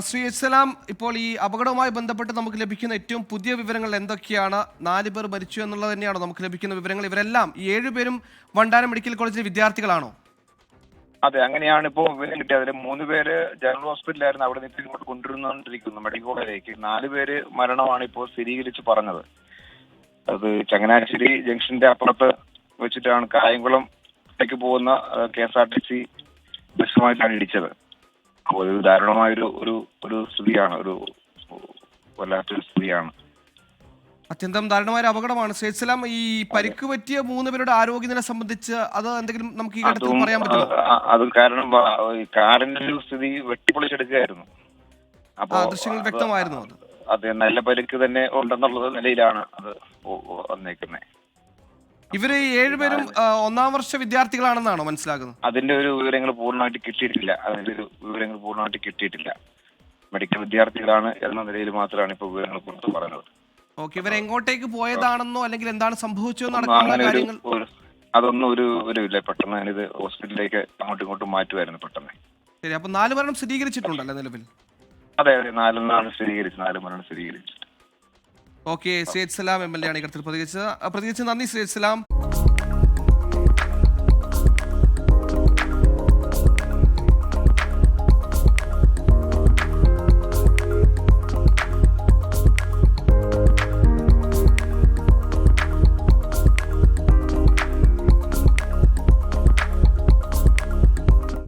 ശ്രീ എസ്സലാം, ഇപ്പോൾ ഈ അപകടവുമായി ബന്ധപ്പെട്ട് നമുക്ക് ലഭിക്കുന്ന ഏറ്റവും പുതിയ വിവരങ്ങൾ എന്തൊക്കെയാണ്? 4 പേർ മരിച്ചു എന്നുള്ളത് തന്നെയാണോ നമുക്ക് ലഭിക്കുന്ന വിവരങ്ങൾ? ഇവരെല്ലാം ഈ 7 പേരും വണ്ടാനം മെഡിക്കൽ കോളേജിലെ വിദ്യാർത്ഥികളാണോ? അതെ, അങ്ങനെയാണ് ഇപ്പോൾ വിവരം കിട്ടിയത്. അതിൽ 3 പേര് ജനറൽ ഹോസ്പിറ്റലായിരുന്നു, അവിടെ നിന്ന് ഇങ്ങോട്ട് കൊണ്ടുവരുന്നോണ്ടിരിക്കുന്നു മെഡിക്കൽ കോളേജിലേക്ക്. 4 പേര് മരണമാണ് ഇപ്പോൾ സ്ഥിരീകരിച്ച് പറഞ്ഞത്. അത് ചങ്ങനാശ്ശേരി ജംഗ്ഷന്റെ അപ്പുറത്ത് വെച്ചിട്ടാണ് കായംകുളത്തേക്ക് പോകുന്ന KSRTC ബസ്സുമായിട്ടാണ് ഇടിച്ചത്. അപ്പോൾ ഒരു ദാരുണമായൊരു ഒരു ഒരു സ്ഥിതിയാണ്, ഒരു വല്ലാത്തൊരു സ്ഥിതിയാണ്. അത്യന്തം ദാരുണമായ അപകടമാണ്. ശ്രീ എസ്സലാം, ഈ പരിക്ക് പറ്റിയ 3 പേരുടെ ആരോഗ്യനില സംബന്ധിച്ച് അത് എന്തെങ്കിലും നമുക്ക് ഈ ഘട്ടത്തിൽ പറയാൻ പറ്റുമോ? അത് കാരണം കാറിന്റെ ഒരു സ്ഥിതി വെട്ടിപ്പൊളിച്ചെടുക്കുകയായിരുന്നു. അപ്പോ ദൃശ്യങ്ങൾ വ്യക്തമായിരുന്നു. അതെ, നല്ല പരിക്ക് തന്നെ ഉണ്ടെന്നുള്ള നിലയിലാണ് അത് വന്നേക്കുന്നത്. ഇവര് 7 പേരും 1ാം വർഷ വിദ്യാർത്ഥികളാണെന്നാണോ മനസ്സിലാക്കുന്നത്? അതിന്റെ ഒരു വിവരങ്ങൾ പൂർണ്ണമായിട്ട് കിട്ടിയിട്ടില്ല. മെഡിക്കൽ വിദ്യാർത്ഥികളാണ് എന്ന നിലയിൽ മാത്രമാണ് ഇപ്പോൾ വിവരങ്ങൾ പുറത്ത് പറഞ്ഞത്. ഓക്കെ, ഇവർ എങ്ങോട്ടേക്ക് പോയതാണെന്നോ അല്ലെങ്കിൽ എന്താണ് സംഭവിച്ചതെന്നോ അടക്കമുള്ള കാര്യങ്ങൾ അതൊന്നും ഒരു ഇല്ല. പെട്ടെന്ന് ഞാനിത് ഹോസ്പിറ്റലിലേക്ക് അങ്ങോട്ടും ഇങ്ങോട്ടും മാറ്റുമായിരുന്നു പെട്ടെന്ന്. ശരി, അപ്പൊ 4 മരണം സ്ഥിരീകരിച്ചിട്ടുണ്ടല്ലോ നിലവിൽ? അതെ, 4 മരണം സ്ഥിരീകരിച്ചു. ഓക്കെ, ശ്രീ എസ്സലാം MLA ആണ് ഈ ഘട്ടത്തിൽ പ്രതികരിച്ചത്. നന്ദി ശ്രീ എസ്സലാം.